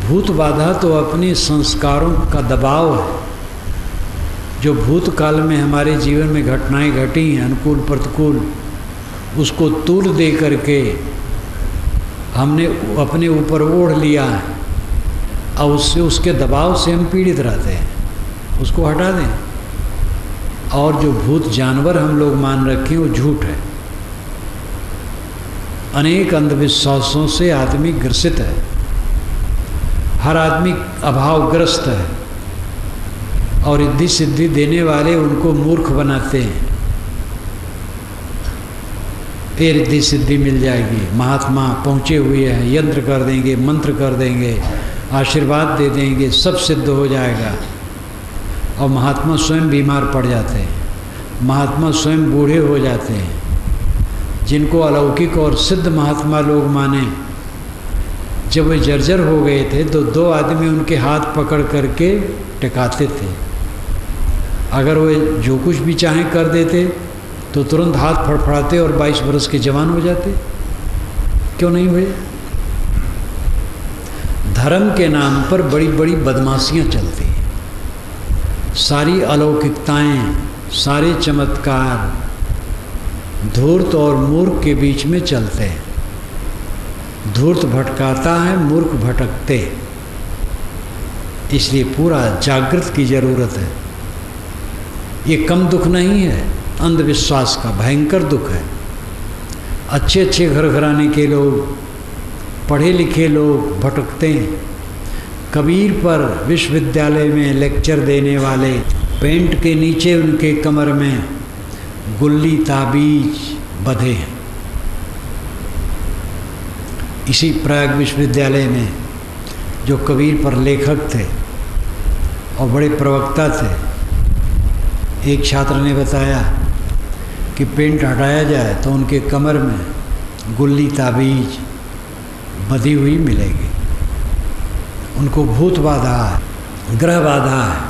भूत बाधा तो अपने संस्कारों का दबाव है। जो भूतकाल में हमारे जीवन में घटनाएं घटी हैं, अनुकूल प्रतिकूल, उसको तूल दे करके हमने अपने ऊपर ओढ़ लिया है और उससे, उसके दबाव से हम पीड़ित रहते हैं। उसको हटा दें। और जो भूत जानवर हम लोग मान रखे हैं वो झूठ है। अनेक अंधविश्वासों से आदमी ग्रसित है। हर आदमी अभावग्रस्त है और रिद्धि सिद्धि देने वाले उनको मूर्ख बनाते हैं। ये रिद्धि सिद्धि मिल जाएगी, महात्मा पहुँचे हुए हैं, यंत्र कर देंगे, मंत्र कर देंगे, आशीर्वाद दे देंगे, सब सिद्ध हो जाएगा। और महात्मा स्वयं बीमार पड़ जाते हैं, महात्मा स्वयं बूढ़े हो जाते हैं। जिनको अलौकिक और सिद्ध महात्मा लोग माने, जब वे जर्जर हो गए थे तो 2 आदमी उनके हाथ पकड़ करके टिकाते थे। अगर वे जो कुछ भी चाहें कर देते तो तुरंत हाथ फड़फड़ाते और 22 बरस के जवान हो जाते। क्यों नहीं हुए? धर्म के नाम पर बड़ी बड़ी बदमाशियां चलती हैं। सारी अलौकिकताएं, सारे चमत्कार धूर्त और मूर्ख के बीच में चलते हैं। धूर्त भटकाता है, मूर्ख भटकते। इसलिए पूरा जागृत की जरूरत है। ये कम दुख नहीं है, अंधविश्वास का भयंकर दुख है। अच्छे अच्छे घर घराने के लोग, पढ़े लिखे लोग भटकते हैं। कबीर पर विश्वविद्यालय में लेक्चर देने वाले, पेंट के नीचे उनके कमर में गुल्ली ताबीज बंधे हैं। इसी प्रयाग विश्वविद्यालय में जो कबीर पर लेखक थे और बड़े प्रवक्ता थे, एक छात्र ने बताया कि पेंट हटाया जाए तो उनके कमर में गुल्ली ताबीज बंधी हुई मिलेगी। उनको भूत बाधा है, ग्रह बाधा है,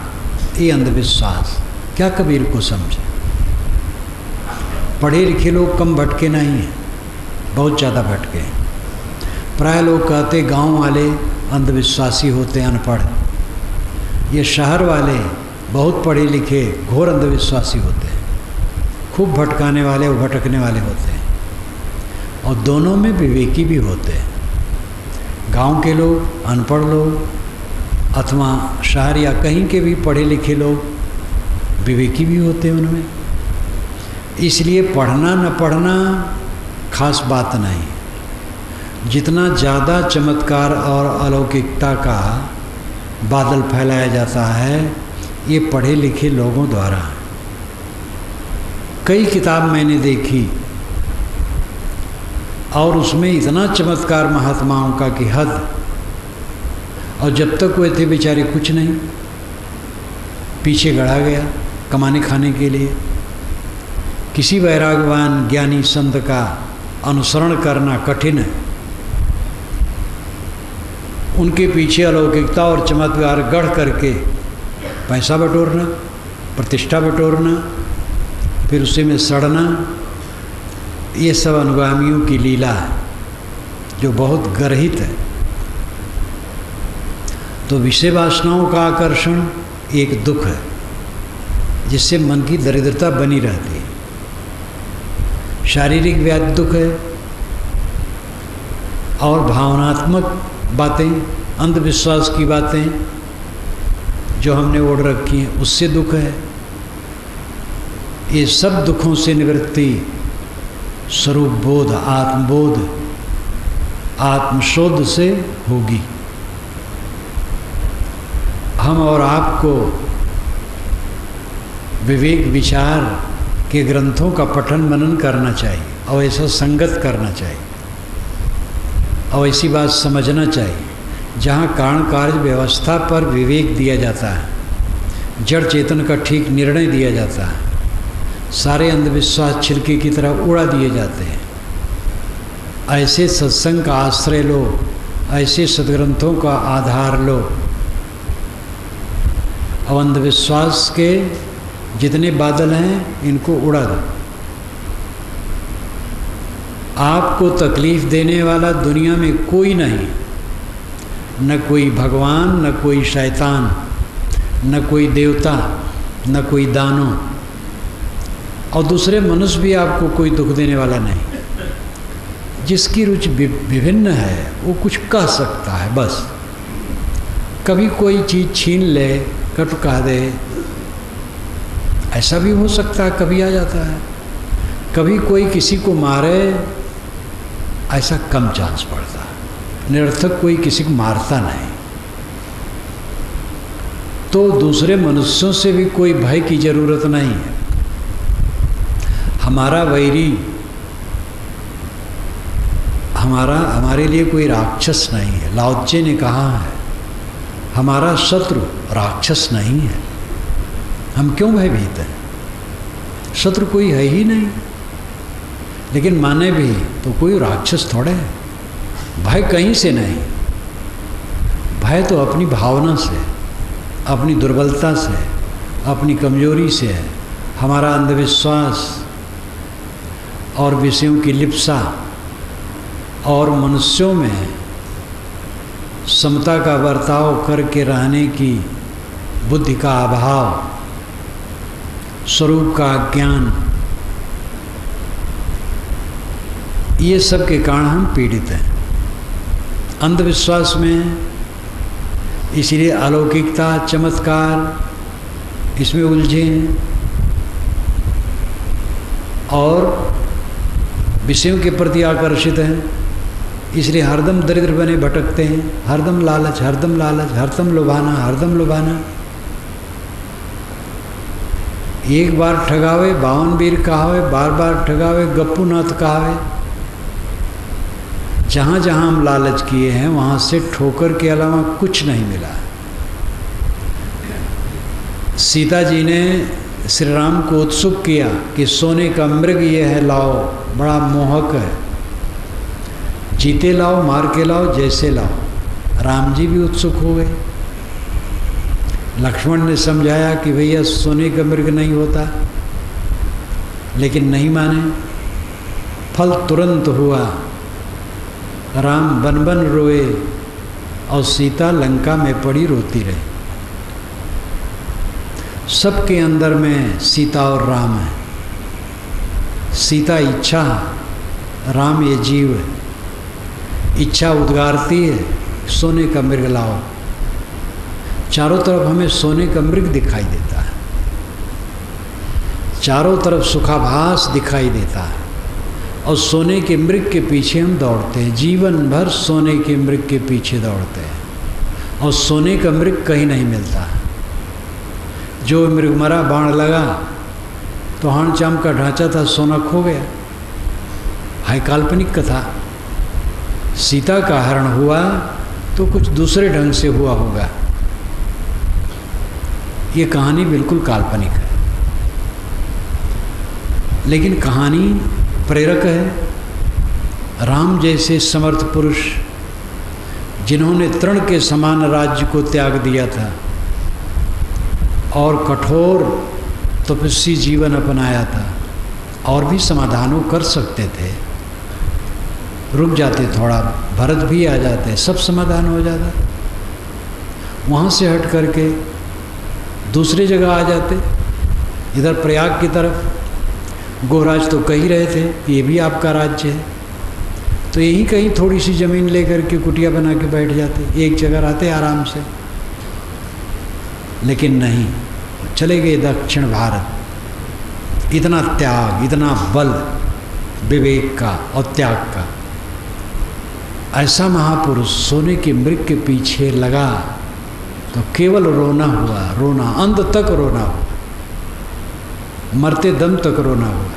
ये अंधविश्वास। क्या कबीर को समझे? पढ़े लिखे लोग कम भटके नहीं हैं, बहुत ज़्यादा भटके। प्राय लोग कहते गांव वाले अंधविश्वासी होते, अनपढ़। ये शहर वाले बहुत पढ़े लिखे घोर अंधविश्वासी होते हैं, खूब भटकाने वाले और भटकने वाले होते हैं। और दोनों में विवेकी भी होते हैं। गांव के लोग, अनपढ़ लोग, अथवा शहर या कहीं के भी पढ़े लिखे लोग विवेकी भी होते हैं उनमें। इसलिए पढ़ना न पढ़ना खास बात नहीं। जितना ज़्यादा चमत्कार और अलौकिकता का बादल फैलाया जाता है, ये पढ़े लिखे लोगों द्वारा। कई किताब मैंने देखी और उसमें इतना चमत्कार महात्माओं का कि हद। और जब तक वे थे बेचारे कुछ नहीं, पीछे गढ़ा गया कमाने खाने के लिए। किसी वैराग्यवान ज्ञानी संत का अनुसरण करना कठिन है। उनके पीछे अलौकिकता और चमत्कार गढ़ करके पैसा बटोरना, प्रतिष्ठा बटोरना, फिर उसी में सड़ना, ये सब अनुगामियों की लीला है जो बहुत गर्हित है। तो विषय वासनाओं का आकर्षण एक दुख है, जिससे मन की दरिद्रता बनी रहती है। शारीरिक व्याधि दुख है, और भावनात्मक बातें, अंधविश्वास की बातें जो हमने ओढ़ रखी हैं, उससे दुख है। ये सब दुखों से निवृत्ति स्वरूप बोध, आत्मबोध, आत्मशोध से होगी। हम और आपको विवेक विचार के ग्रंथों का पठन मनन करना चाहिए, और ऐसा संगत करना चाहिए, और ऐसी बात समझना चाहिए जहाँ कारण कार्य व्यवस्था पर विवेक दिया जाता है, जड़ चेतन का ठीक निर्णय दिया जाता है, सारे अंधविश्वास छिलके की तरह उड़ा दिए जाते हैं। ऐसे सत्संग का आश्रय लो, ऐसे सदग्रंथों का आधार लो, और अंधविश्वास के जितने बादल हैं इनको उड़ा दो। आपको तकलीफ देने वाला दुनिया में कोई नहीं, न कोई भगवान, न कोई शैतान, न कोई देवता, न कोई दानव, और दूसरे मनुष्य भी आपको कोई दुख देने वाला नहीं। जिसकी रुचि विभिन्न है वो कुछ कह सकता है बस। कभी कोई चीज़ छीन ले, कटु कह दे, ऐसा भी हो सकता है, कभी आ जाता है। कभी कोई किसी को मारे, ऐसा कम चांस पड़ता है। निरर्थक कोई किसी को मारता नहीं। तो दूसरे मनुष्यों से भी कोई भय की जरूरत नहीं है। हमारा वैरी हमारे लिए कोई राक्षस नहीं है। लाओ त्से ने कहा है, हमारा शत्रु राक्षस नहीं है। हम क्यों भयभीत हैं? शत्रु कोई है ही नहीं। लेकिन माने भी तो कोई राक्षस थोड़े है। भय कहीं से नहीं, भय तो अपनी भावना से, अपनी दुर्बलता से, अपनी कमजोरी से है। हमारा अंधविश्वास और विषयों की लिप्सा और मनुष्यों में समता का बर्ताव करके रहने की बुद्धि का अभाव, स्वरूप का ज्ञान, ये सब के कारण हम पीड़ित हैं अंधविश्वास में। इसलिए अलौकिकता, चमत्कार इसमें उलझे हैं और विषयों के प्रति आकर्षित हैं। इसलिए हरदम दरिद्र बने भटकते हैं। हरदम लालच, हरदम लालच, हरदम लुभाना, हरदम लुभाना। एक बार ठगावे 52 बीर कहावे, बार बार ठगावे गप्पू नाथ कहावे। जहाँ जहाँ हम लालच किए हैं वहाँ से ठोकर के अलावा कुछ नहीं मिला। सीता जी ने श्री राम को उत्सुक किया कि सोने का मृग ये है, लाओ, बड़ा मोहक है, जीते लाओ, मार के लाओ, जैसे लाओ। राम जी भी उत्सुक हो गए। लक्ष्मण ने समझाया कि भैया सोने का मृग नहीं होता, लेकिन नहीं माने। फल तुरंत हुआ। राम बन बन रोए और सीता लंका में पड़ी रोती रही। सबके अंदर में सीता और राम है। सीता इच्छा, राम ये जीव है। इच्छा उद्गारती है, सोने का मृग लाओ। चारों तरफ हमें सोने का मृग दिखाई देता है, चारों तरफ सुखाभास दिखाई देता है, और सोने के मृग के पीछे हम दौड़ते हैं। जीवन भर सोने के मृग के पीछे दौड़ते हैं, और सोने का मृग कहीं नहीं मिलता। जो मृग मरा, बाण लगा तो हाण चाम का ढांचा था, सोना खो गया। हाय काल्पनिक कथा। सीता का हरण हुआ तो कुछ दूसरे ढंग से हुआ होगा। ये कहानी बिल्कुल काल्पनिक है, लेकिन कहानी प्रेरक है। राम जैसे समर्थ पुरुष, जिन्होंने तृण के समान राज्य को त्याग दिया था और कठोर तपस्वी जीवन अपनाया था, और भी समाधानों कर सकते थे। रुक जाते, थोड़ा भरत भी आ जाते, सब समाधान हो जाता। वहाँ से हट करके दूसरी जगह आ जाते, इधर प्रयाग की तरफ। गोराज तो कह ही रहे थे कि ये भी आपका राज्य है, तो यहीं कहीं थोड़ी सी ज़मीन लेकर के कुटिया बना के बैठ जाते, एक जगह रहते आराम से। लेकिन नहीं, चले गए दक्षिण भारत। इतना त्याग, इतना बल विवेक का और त्याग का। ऐसा महापुरुष सोने के मृग के पीछे लगा तो केवल रोना हुआ, रोना, अंत तक रोना हुआ, मरते दम तक रोना हुआ।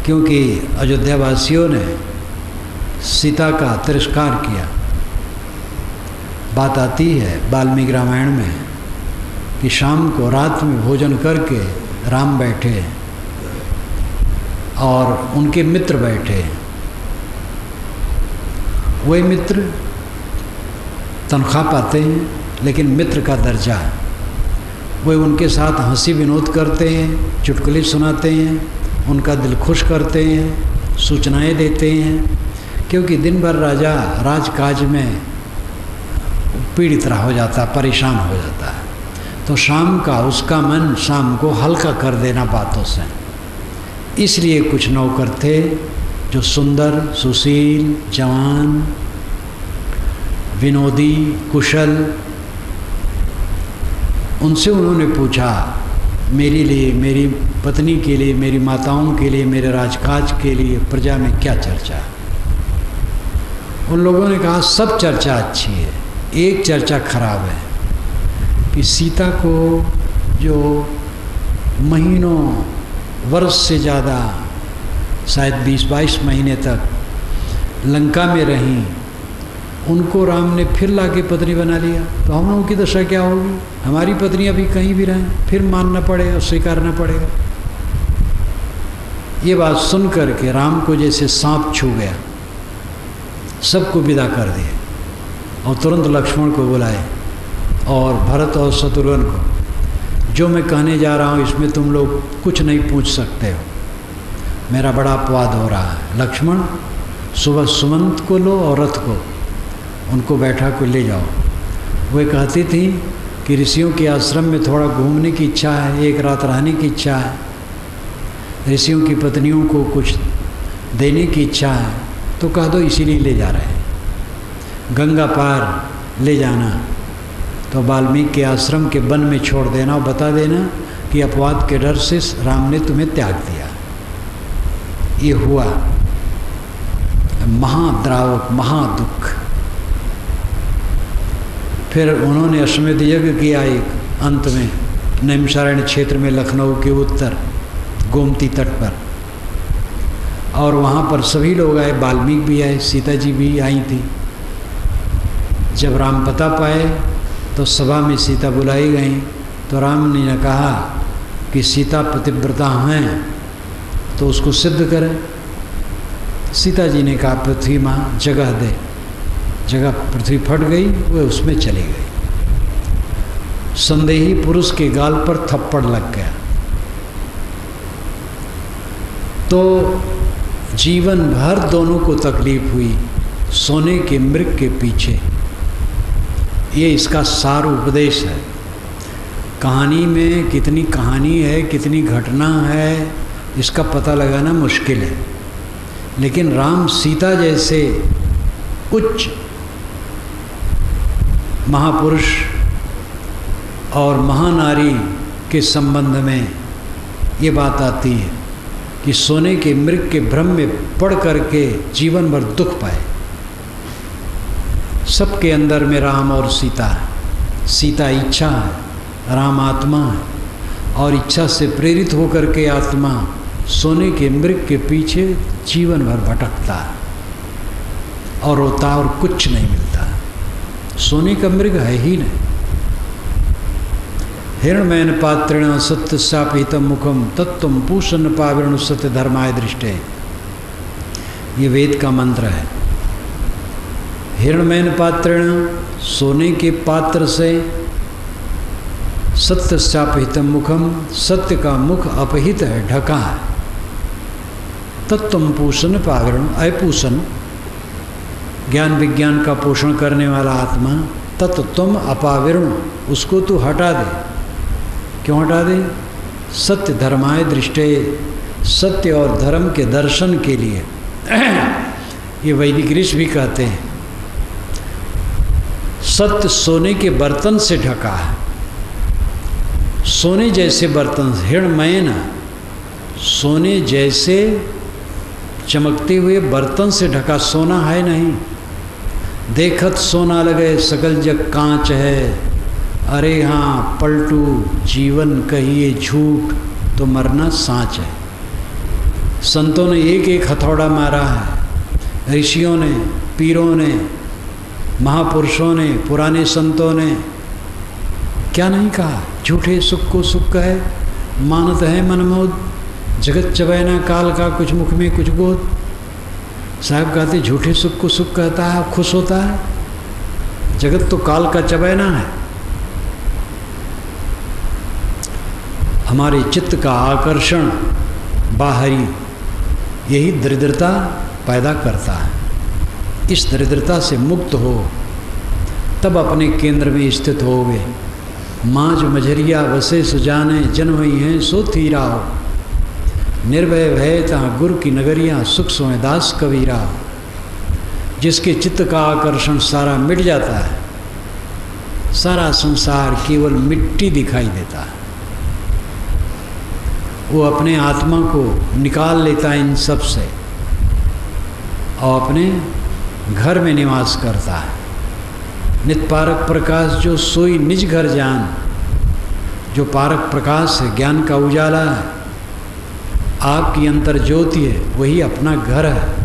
क्योंकि अयोध्यावासियों ने सीता का तिरस्कार किया। बात आती है वाल्मीकि रामायण में कि शाम को रात में भोजन करके राम बैठे और उनके मित्र बैठे। वही मित्र तनख्वाह पाते हैं, लेकिन मित्र का दर्जा है। वे उनके साथ हंसी विनोद करते हैं, चुटकुले सुनाते हैं, उनका दिल खुश करते हैं, सूचनाएं देते हैं। क्योंकि दिन भर राजा राजकाज में पीड़ित हो जाता, परेशान हो जाता है, तो शाम का उसका मन शाम को हल्का कर देना बातों से। इसलिए कुछ नौकर थे जो सुंदर, सुशील, जवान, विनोदी, कुशल। उनसे उन्होंने पूछा, मेरे लिए, मेरी पत्नी के लिए, मेरी माताओं के लिए, मेरे राजकाज के लिए प्रजा में क्या चर्चा। उन लोगों ने कहा सब चर्चा अच्छी है, एक चर्चा खराब है कि सीता को जो महीनों, वर्ष से ज़्यादा, शायद 20-22 महीने तक लंका में रहीं, उनको राम ने फिर लाके पत्नी बना लिया, तो हम लोगों की दशा क्या होगी। हमारी पत्नी अभी कहीं भी रहें, फिर मानना पड़ेगा, स्वीकारना पड़ेगा। ये बात सुन करके राम को जैसे सांप छू गया, सबको विदा कर दिया और तुरंत लक्ष्मण को बुलाए और भरत और शत्रुघ्न को। जो मैं कहने जा रहा हूँ इसमें तुम लोग कुछ नहीं पूछ सकते हो, मेरा बड़ा अपवाद हो रहा है। लक्ष्मण, सुबह सुमंत को लो और रथ को, उनको बैठा को ले जाओ। वे कहती थी कि ऋषियों के आश्रम में थोड़ा घूमने की इच्छा है, एक रात रहने की इच्छा है, ऋषियों की पत्नियों को कुछ देने की इच्छा है, तो कह दो इसीलिए ले जा रहे हैं। गंगा पार ले जाना, तो वाल्मीकि के आश्रम के वन में छोड़ देना और बता देना कि अपवाद के डर से राम ने तुम्हें त्याग दिया। ये हुआ महाद्रावक, महादुख। फिर उन्होंने अश्वमेध यज्ञ किया एक अंत में नैमिषारण्य क्षेत्र में, लखनऊ के उत्तर गोमती तट पर, और वहाँ पर सभी लोग आए, वाल्मीकि भी आए, सीता जी भी आई थी। जब राम पता पाए तो सभा में सीता बुलाई गई, तो राम ने कहा कि सीता पतिव्रता हैं तो उसको सिद्ध करें। सीता जी ने कहा पृथ्वी माँ जगह दे, जगह पृथ्वी फट गई, वह उसमें चली गई। संदेही पुरुष के गाल पर थप्पड़ लग गया। तो जीवन भर दोनों को तकलीफ हुई, सोने के मृग के पीछे। ये इसका सार उपदेश है। कहानी में कितनी कहानी है, कितनी घटना है, इसका पता लगाना मुश्किल है। लेकिन राम सीता जैसे उच्च महापुरुष और महानारी के संबंध में ये बात आती है कि सोने के मृग के भ्रम में पड़ करके जीवन भर दुख पाए। सबके अंदर में राम और सीता है। सीता इच्छा है, राम आत्मा है, और इच्छा से प्रेरित होकर के आत्मा सोने के मृग के पीछे जीवन भर भटकता है और रोता और कुछ नहीं मिलता। सोने का मृग है ही नहीं। हिरण्मयन पात्रेण सत्य शापितम मुखम तत्वम पूषण पावरण सत्य धर्माय दृष्टे, ये वेद का मंत्र है। हिरण्मयन पात्रेण, सोने के पात्र से, सत्य शापितम मुखम, सत्य का मुख अपहित है, ढका है। तत्वम पूषण पावरण, अपूषण ज्ञान विज्ञान का पोषण करने वाला आत्मा, तत्वम अपावरण, उसको तो हटा दे। क्यों हटा दे? सत्य धर्माय दृष्टे, सत्य और धर्म के दर्शन के लिए। ये वैदिक ऋषि भी कहते हैं सत्य सोने के बर्तन से ढका है। सोने जैसे बर्तन, हिरण्मयन, सोने जैसे चमकते हुए बर्तन से ढका, सोना है नहीं। देखत सोना लगे सकल जग कांच है, अरे हाँ पलटू जीवन कहिए झूठ तो मरना साँच है। संतों ने एक एक हथौड़ा मारा है, ऋषियों ने, पीरों ने, महापुरुषों ने, पुराने संतों ने क्या नहीं कहा? झूठे सुख को सुख कहे, मानत है मनमोद, जगत चबैना काल का कुछ मुख में कुछ गोद। साहब कहते झूठे सुख को सुख कहता है, खुश होता है। जगत तो काल का चबैना है। हमारे चित्त का आकर्षण बाहरी यही दरिद्रता पैदा करता है। इस दरिद्रता से मुक्त हो तब अपने केंद्र में स्थित होगे। माँझ मझरिया वसे सुजाने जन हुई हैं सो थीरा हो, निर्भय भय तहाँ गुरु की नगरियाँ सुख सोए दास कबीरा। जिसके चित्त का आकर्षण सारा मिट जाता है, सारा संसार केवल मिट्टी दिखाई देता है। वो अपने आत्मा को निकाल लेता है इन सब से और अपने घर में निवास करता है। नित पारक प्रकाश जो सोई निज घर जान, जो पारक प्रकाश है, ज्ञान का उजाला है, आपकी अंतर ज्योति है, वही अपना घर है।